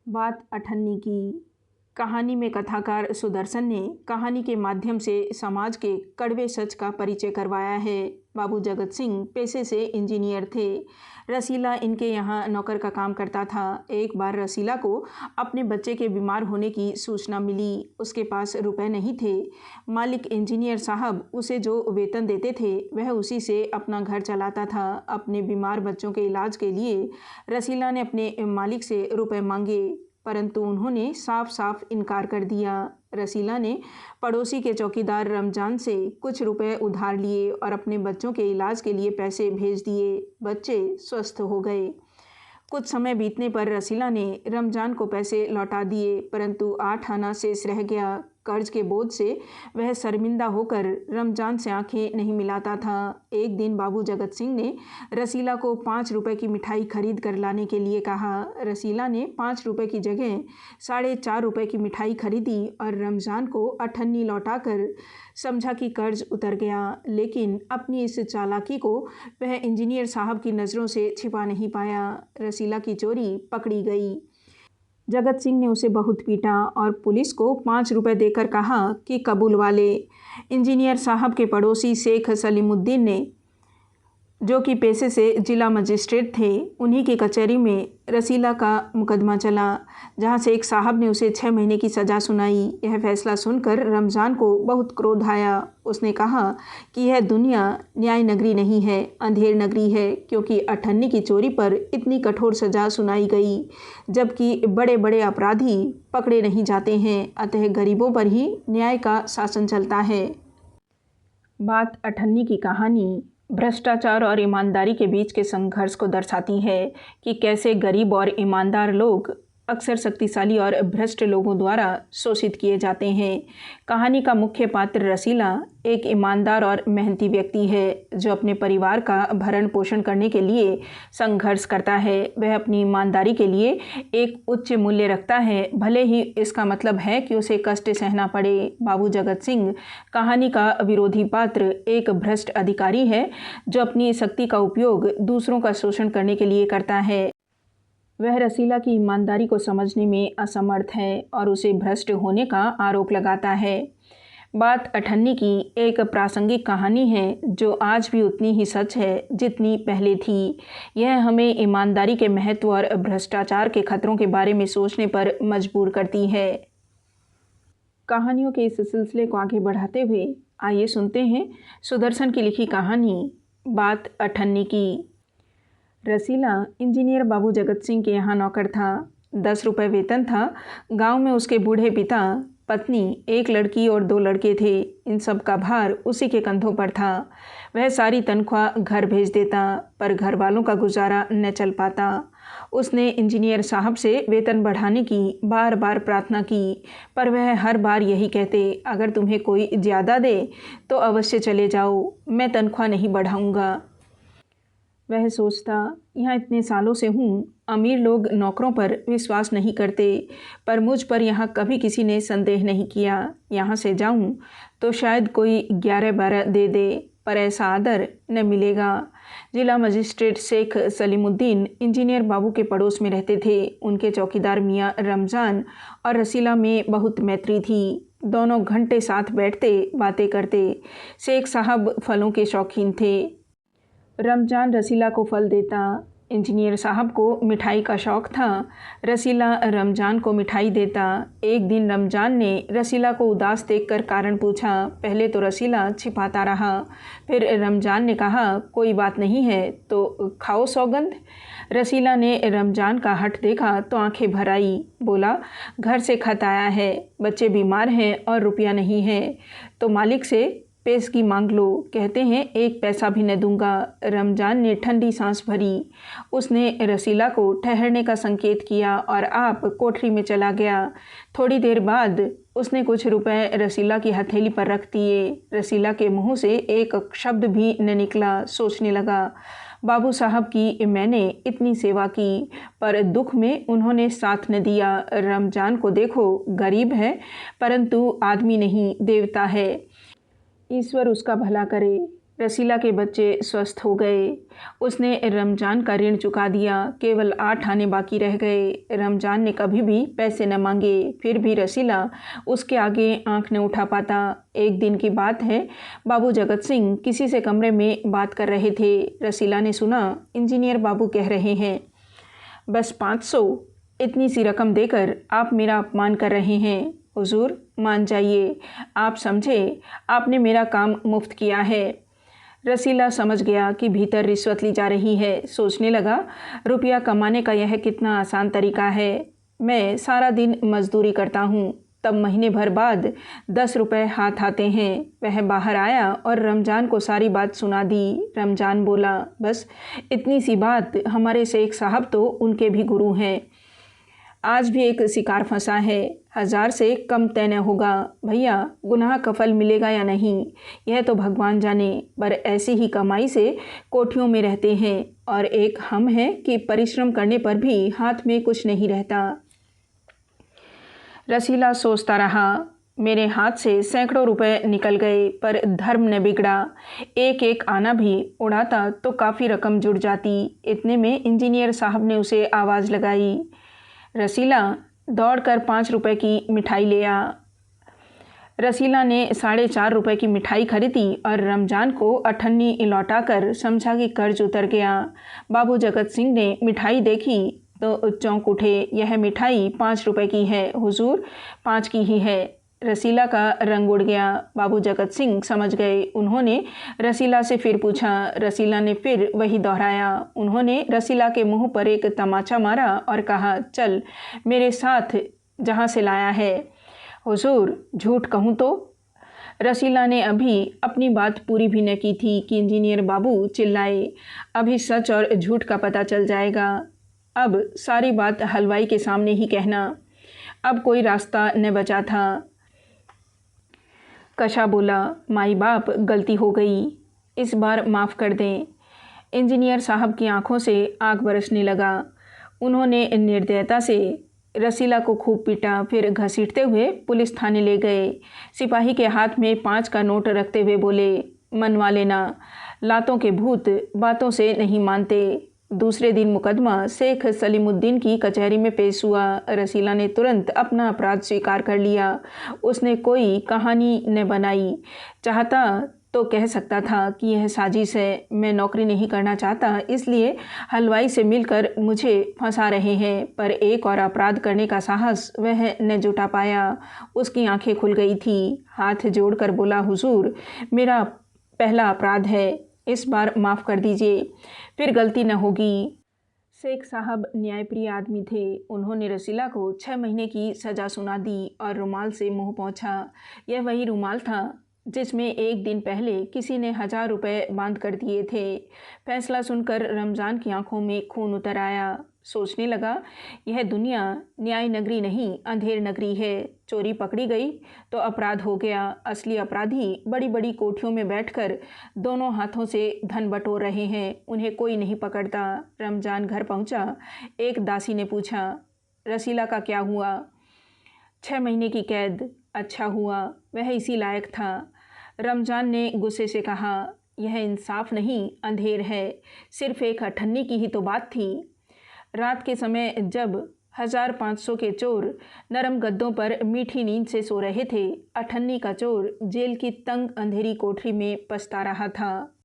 बात अठन्नी की। कहानी में कथाकार सुदर्शन ने कहानी के माध्यम से समाज के कड़वे सच का परिचय करवाया है। बाबू जगत सिंह पेशे से इंजीनियर थे। रसीला इनके यहाँ नौकर का काम करता था। एक बार रसीला को अपने बच्चे के बीमार होने की सूचना मिली। उसके पास रुपए नहीं थे। मालिक इंजीनियर साहब उसे जो वेतन देते थे वह उसी से अपना घर चलाता था। अपने बीमार बच्चों के इलाज के लिए रसीला ने अपने मालिक से रुपए मांगे, परंतु उन्होंने साफ साफ इनकार कर दिया। रसीला ने पड़ोसी के चौकीदार रमजान से कुछ रुपए उधार लिए और अपने बच्चों के इलाज के लिए पैसे भेज दिए। बच्चे स्वस्थ हो गए। कुछ समय बीतने पर रसीला ने रमजान को पैसे लौटा दिए, परंतु 8 आना शेष रह गया। कर्ज के बोझ से वह शर्मिंदा होकर रमजान से आंखें नहीं मिलाता था। एक दिन बाबू जगत सिंह ने रसीला को 5 रुपए की मिठाई खरीद कर लाने के लिए कहा। रसीला ने 5 रुपए की जगह 4.5 रुपए की मिठाई खरीदी और रमजान को अठन्नी लौटाकर समझा कि कर्ज उतर गया। लेकिन अपनी इस चालाकी को वह इंजीनियर साहब की नज़रों से छिपा नहीं पाया। रसीला की चोरी पकड़ी गई। जगत सिंह ने उसे बहुत पीटा और पुलिस को 5 रुपए देकर कहा कि कबूल वाले। इंजीनियर साहब के पड़ोसी शेख सलीमुद्दीन ने, जो कि पेशे से जिला मजिस्ट्रेट थे, उन्हीं की कचहरी में रसीला का मुकदमा चला, जहां से एक साहब ने उसे 6 महीने की सज़ा सुनाई। यह फैसला सुनकर रमजान को बहुत क्रोध आया। उसने कहा कि यह दुनिया न्याय नगरी नहीं है, अंधेर नगरी है, क्योंकि अठन्नी की चोरी पर इतनी कठोर सज़ा सुनाई गई, जबकि बड़े बड़े अपराधी पकड़े नहीं जाते हैं। अतः गरीबों पर ही न्याय का शासन चलता है। बात अठन्नी की कहानी भ्रष्टाचार और ईमानदारी के बीच के संघर्ष को दर्शाती है कि कैसे गरीब और ईमानदार लोग अक्सर शक्तिशाली और भ्रष्ट लोगों द्वारा शोषित किए जाते हैं। कहानी का मुख्य पात्र रसीला एक ईमानदार और मेहनती व्यक्ति है, जो अपने परिवार का भरण पोषण करने के लिए संघर्ष करता है। वह अपनी ईमानदारी के लिए एक उच्च मूल्य रखता है, भले ही इसका मतलब है कि उसे कष्ट सहना पड़े। बाबू जगत सिंह कहानी का विरोधी पात्र एक भ्रष्ट अधिकारी है, जो अपनी शक्ति का उपयोग दूसरों का शोषण करने के लिए करता है। वह रसीला की ईमानदारी को समझने में असमर्थ है और उसे भ्रष्ट होने का आरोप लगाता है। बात अठन्नी की एक प्रासंगिक कहानी है, जो आज भी उतनी ही सच है जितनी पहले थी। यह हमें ईमानदारी के महत्व और भ्रष्टाचार के खतरों के बारे में सोचने पर मजबूर करती है। कहानियों के इस सिलसिले को आगे बढ़ाते हुए आइए सुनते हैं सुदर्शन की लिखी कहानी बात अठन्नी की। रसीला इंजीनियर बाबू जगत सिंह के यहाँ नौकर था। 10 रुपये वेतन था। गांव में उसके बूढ़े पिता, पत्नी, एक लड़की और 2 लड़के थे। इन सब का भार उसी के कंधों पर था। वह सारी तनख्वाह घर भेज देता, पर घर वालों का गुजारा न चल पाता। उसने इंजीनियर साहब से वेतन बढ़ाने की बार बार प्रार्थना की, पर वह हर बार यही कहते, अगर तुम्हें कोई ज़्यादा दे तो अवश्य चले जाओ, मैं तनख्वाह नहीं बढ़ाऊँगा। वह सोचता, यहाँ इतने सालों से हूँ, अमीर लोग नौकरों पर विश्वास नहीं करते, पर मुझ पर यहाँ कभी किसी ने संदेह नहीं किया। यहाँ से जाऊँ तो शायद कोई 11-12 दे दे, पर ऐसा आदर न मिलेगा। जिला मजिस्ट्रेट शेख सलीमुद्दीन इंजीनियर बाबू के पड़ोस में रहते थे। उनके चौकीदार मियाँ रमजान और रसीला में बहुत मैत्री थी। दोनों घंटे साथ बैठते, बातें करते। शेख साहब फलों के शौकीन थे। रमजान रसीला को फल देता। इंजीनियर साहब को मिठाई का शौक़ था। रसीला रमजान को मिठाई देता। एक दिन रमजान ने रसीला को उदास देखकर कारण पूछा। पहले तो रसीला छिपाता रहा, फिर रमजान ने कहा, कोई बात नहीं है तो खाओ सौगंध। रसीला ने रमजान का हठ देखा तो आंखें भर आई। बोला, घर से खत आया है, बच्चे बीमार हैं और रुपया नहीं है, तो मालिक से पेशगी मांग लो। कहते हैं 1 पैसा भी न दूंगा। रमजान ने ठंडी सांस भरी। उसने रसीला को ठहरने का संकेत किया और आप कोठरी में चला गया। थोड़ी देर बाद उसने कुछ रुपए रसीला की हथेली पर रख दिए। रसीला के मुंह से एक शब्द भी न निकला। सोचने लगा, बाबू साहब की मैंने इतनी सेवा की, पर दुख में उन्होंने साथ न दिया। रमजान को देखो, गरीब है, परंतु आदमी नहीं, देवता है। ईश्वर उसका भला करे। रसीला के बच्चे स्वस्थ हो गए। उसने रमजान का ऋण चुका दिया। केवल 8 आने बाकी रह गए। रमजान ने कभी भी पैसे न मांगे, फिर भी रसीला उसके आगे आंख न उठा पाता। एक दिन की बात है, बाबू जगत सिंह किसी से कमरे में बात कर रहे थे। रसीला ने सुना, इंजीनियर बाबू कह रहे हैं, बस 500, इतनी सी रकम देकर आप मेरा अपमान कर रहे हैं। हुजूर मान जाइए, आप समझे आपने मेरा काम मुफ्त किया है। रसीला समझ गया कि भीतर रिश्वत ली जा रही है। सोचने लगा, रुपया कमाने का यह कितना आसान तरीका है। मैं सारा दिन मजदूरी करता हूँ, तब महीने भर बाद 10 रुपये हाथ आते हैं। वह बाहर आया और रमजान को सारी बात सुना दी। रमजान बोला, बस इतनी सी बात, हमारे शेख साहब तो उनके भी गुरु हैं। आज भी एक शिकार फंसा है, 1000 से कम तय न होगा। भैया, गुनाह का फल मिलेगा या नहीं, यह तो भगवान जाने, पर ऐसी ही कमाई से कोठियों में रहते हैं, और एक हम हैं कि परिश्रम करने पर भी हाथ में कुछ नहीं रहता। रसीला सोचता रहा, मेरे हाथ से सैकड़ों रुपए निकल गए, पर धर्म न बिगड़ा। एक एक आना भी उड़ाता तो काफ़ी रकम जुड़ जाती। इतने में इंजीनियर साहब ने उसे आवाज़ लगाई, रसीला, दौड़कर 5 रुपए की मिठाई ले आ। रसीला ने 4.5 रुपए की मिठाई खरीदी और रमजान को अठन्नी लौटाकर समझा कि कर्ज उतर गया। बाबू जगत सिंह ने मिठाई देखी तो चौंक उठे, यह मिठाई 5 रुपए की है हुजूर, 5 की ही है। रसीला का रंग उड़ गया। बाबू जगत सिंह समझ गए। उन्होंने रसीला से फिर पूछा। रसीला ने फिर वही दोहराया। उन्होंने रसीला के मुंह पर एक तमाचा मारा और कहा, चल मेरे साथ जहाँ से लाया है। हुजूर, झूठ कहूँ तो? रसीला ने अभी अपनी बात पूरी भी न की थी कि इंजीनियर बाबू चिल्लाए, अभी सच और झूठ का पता चल जाएगा। अब सारी बात हलवाई के सामने ही कहना। अब कोई रास्ता न बचा था। कशा बोला, माई बाप, गलती हो गई, इस बार माफ़ कर दें। इंजीनियर साहब की आंखों से आग बरसने लगा। उन्होंने निर्दयता से रसीला को खूब पीटा, फिर घसीटते हुए पुलिस थाने ले गए। सिपाही के हाथ में 5 का नोट रखते हुए बोले, मनवा लेना, लातों के भूत बातों से नहीं मानते। दूसरे दिन मुकदमा शेख सलीमुद्दीन की कचहरी में पेश हुआ। रसीला ने तुरंत अपना अपराध स्वीकार कर लिया। उसने कोई कहानी न बनाई। चाहता तो कह सकता था कि यह साजिश है, मैं नौकरी नहीं करना चाहता, इसलिए हलवाई से मिलकर मुझे फंसा रहे हैं, पर एक और अपराध करने का साहस वह न जुटा पाया। उसकी आंखें खुल गई थी। हाथ जोड़कर बोला, हुजूर, मेरा पहला अपराध है, इस बार माफ़ कर दीजिए, फिर गलती न होगी। शेख साहब न्यायप्रिय आदमी थे। उन्होंने रसीला को 6 महीने की सज़ा सुना दी और रुमाल से मुंह पोंछा। यह वही रुमाल था जिसमें एक दिन पहले किसी ने 1000 रुपये बांध कर दिए थे। फैसला सुनकर रमज़ान की आंखों में खून उतर आया। सोचने लगा, यह दुनिया न्याय नगरी नहीं, अंधेर नगरी है। चोरी पकड़ी गई तो अपराध हो गया। असली अपराधी बड़ी बड़ी कोठियों में बैठकर दोनों हाथों से धन बटोर रहे हैं, उन्हें कोई नहीं पकड़ता। रमज़ान घर पहुंचा। एक दासी ने पूछा, रसीला का क्या हुआ? 6 महीने की कैद। अच्छा हुआ, वह इसी लायक था। रमज़ान ने गुस्से से कहा, यह इंसाफ नहीं, अंधेर है। सिर्फ एक अठन्नी की ही तो बात थी। रात के समय जब 1500 के चोर नरम गद्दों पर मीठी नींद से सो रहे थे, अठन्नी का चोर जेल की तंग अंधेरी कोठरी में पछता रहा था।